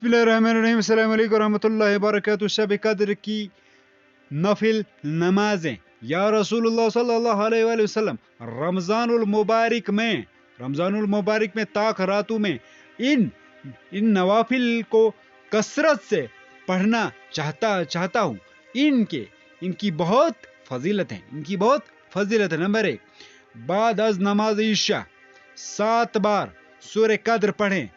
بسم اللہ الرحمن الرحیم، السلام علیکم ورحمۃ اللہ وبرکاتہ۔ شب قدر کی نفل نمازیں یا رسول اللہ صلی اللہ علیہ وآلہ وسلم رمضان المبارک میں طاق راتوں میں ان نوافل کو کثرت سے پڑھنا چاہتا ہوں۔ ان کی بہت فضیلت ہے۔ نمبر 1، بعد از نماز عشاء 7 بار سورہ قدر پڑھیں۔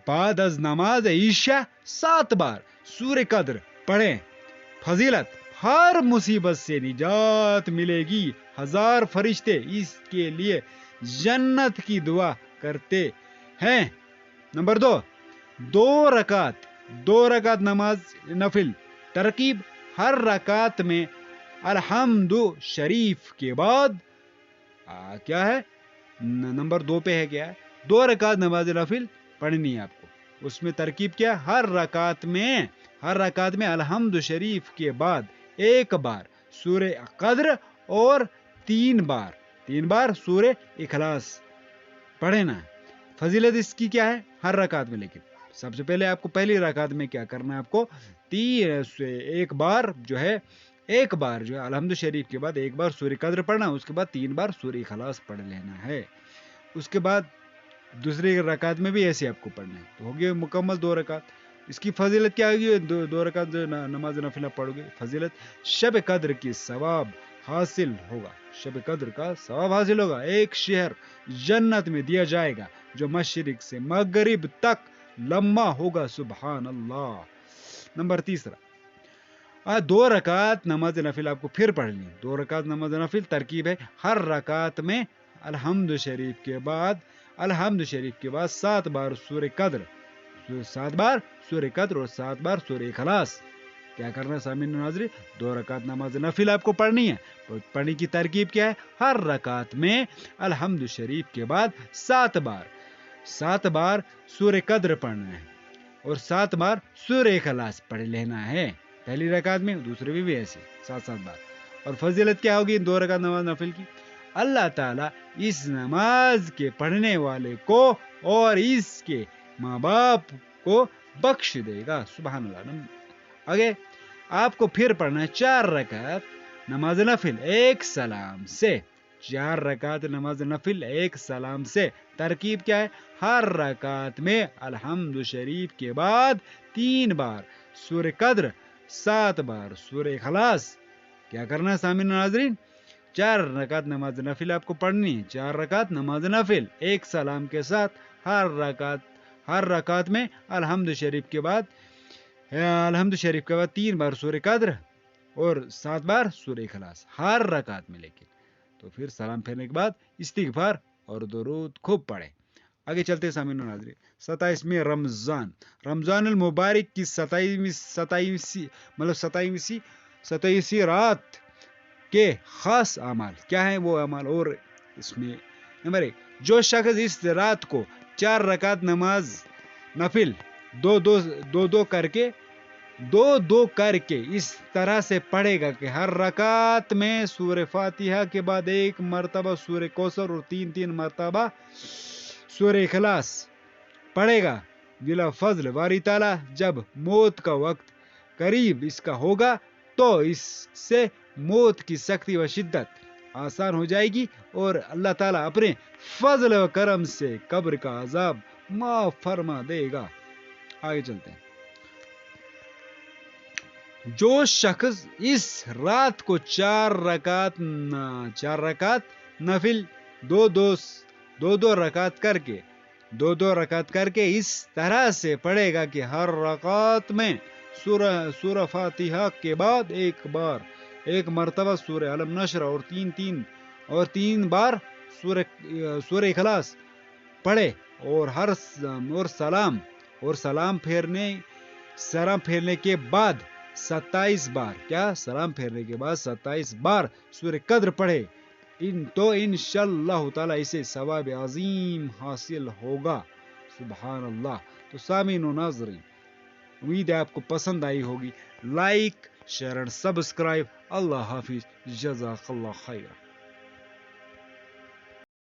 بعد از نماز عشاء 7 بار سورہ قدر پڑھیں۔ فضیلت: ہر مصیبت سے نجات ملے گی، 1000 فرشتے اس کے لیے جنت کی دعا کرتے ہیں۔ نمبر 2، 2 رکعت نماز نفل۔ ترکیب: ہر رکعت میں الحمد شریف کے بعد کیا ہے، نمبر 2 پہ ہے کیا ہے، 2 رکعت نماز نفل پڑھنی ہے آپ کو۔ اس میں ترکیب کیا، ہر رکعت میں الحمد شریف کے بعد 1 بار سورہ قدر اور 3 بار سورہ اخلاص پڑھنا ہے۔ فضیلت اس کی کیا ہے، ہر رکعت میں، لیکن سب سے پہلے آپ کو پہلی رکعت میں کیا کرنا ہے، آپ کو 1 بار جو ہے الحمد شریف کے بعد 1 بار سورہ قدر پڑھنا، اس کے بعد 3 بار سورہ اخلاص پڑھ لینا ہے۔ اس کے بعد دوسری رکعت میں بھی ایسے آپ کو پڑھنا ہے، تو ہوگی مکمل 2 رکعت۔ اس کی فضیلت کیا ہوگی، 2 رکعت نماز نفلہ پڑھو گے۔ فضیلت: شب قدر کی ثواب حاصل ہوگا۔ ایک شہر جنت میں دیا جائے گا جو مشرق سے مغرب تک لمبا ہوگا، سبحان اللہ۔ نمبر 3، 2 رکعت نماز نفل آپ کو پھر پڑھنی ہے۔ 2 رکعت نماز نفل ترکیب ہے، ہر رکعت میں الحمد شریف کے بعد 7 بار سورہ قدر اور 7 بار سورہ اخلاص۔ کیا کرنا ہے سامعین ناظرین، 2 رکعت نماز نفل آپ کو پڑھنی ہے۔ پڑھنے کی ترکیب کیا ہے، ہر رکعت میں الحمد شریف کے بعد 7 بار سورہ قدر پڑھنا ہے اور 7 بار سورہ اخلاص پڑھ لینا ہے، پہلی رکعت میں، دوسرے میں بھی ایسے 7 بار۔ اور فضیلت کیا ہوگی 2 رکعت نماز نفل کی، اللہ تعالیٰ اس نماز کے پڑھنے والے کو اور اس کے ماں باپ کو بخش دے گا، سبحان اللہ۔ آگے آپ کو پھر پڑھنا ہے 4 رکعت نماز نفل 1 سلام سے۔ 4 رکعت نماز نفل 1 سلام سے۔ ترکیب کیا ہے، ہر رکعت میں الحمد شریف کے بعد 3 بار سورہ قدر، 7 بار سورہ اخلاص۔ کیا کرنا ہے سامعین ناظرین، 4 رکعت نماز نفل آپ کو پڑھنی ہے۔ 4 رکعت نماز نفل 1 سلام کے ساتھ، ہر رکعت میں الحمد شریف کے بعد 3 بار سورہ قدر اور 7 بار سورہ اخلاص، ہر رکعت میں۔ لیکن تو پھر سلام پھیرنے کے بعد استغفار اور درود خوب پڑھیں۔ آگے چلتے ہیں سامعین ناظرین، 27ویں رمضان المبارک کی 27ویں رات کے خاص اعمال کیا ہیں، وہ اعمال اور اس میں نمبر 1، جو شخص اس رات کو 4 رکعت نماز نفل دو کر کے اس طرح سے پڑھے گا کہ ہر رکعت میں سورہ فاتحہ کے بعد 1 مرتبہ سورہ کوثر اور 3 مرتبہ سورہ اخلاص پڑھے گا، بلا فضل باری تعالیٰ جب موت کا وقت قریب اس کا ہوگا تو اس سے موت کی سختی و شدت آسان ہو جائے گی اور اللہ تعالیٰ اپنے فضل و کرم سے قبر کا عذاب معاف فرما دے گا۔ آگے چلتے ہیں، جو شخص اس رات کو 4 رکعت نفل دو رکعت کر کے اس طرح سے پڑھے گا کہ ہر رکعت میں سورہ فاتحہ کے بعد 1 مرتبہ سورہ علم نشر اور 3 بار سورہ اخلاص پڑھے اور سلام پھیرنے کے بعد 27 بار سورہ قدر پڑھے، تو انشاءاللہ تعالیٰ اسے ثواب عظیم حاصل ہوگا، سبحان اللہ۔ تو سامعین و ناظرین، امید ہے آپ کو پسند آئی ہوگی، لائک شیئر اور سبسکرائب۔ اللہ حافظ، جزاک اللہ خیر۔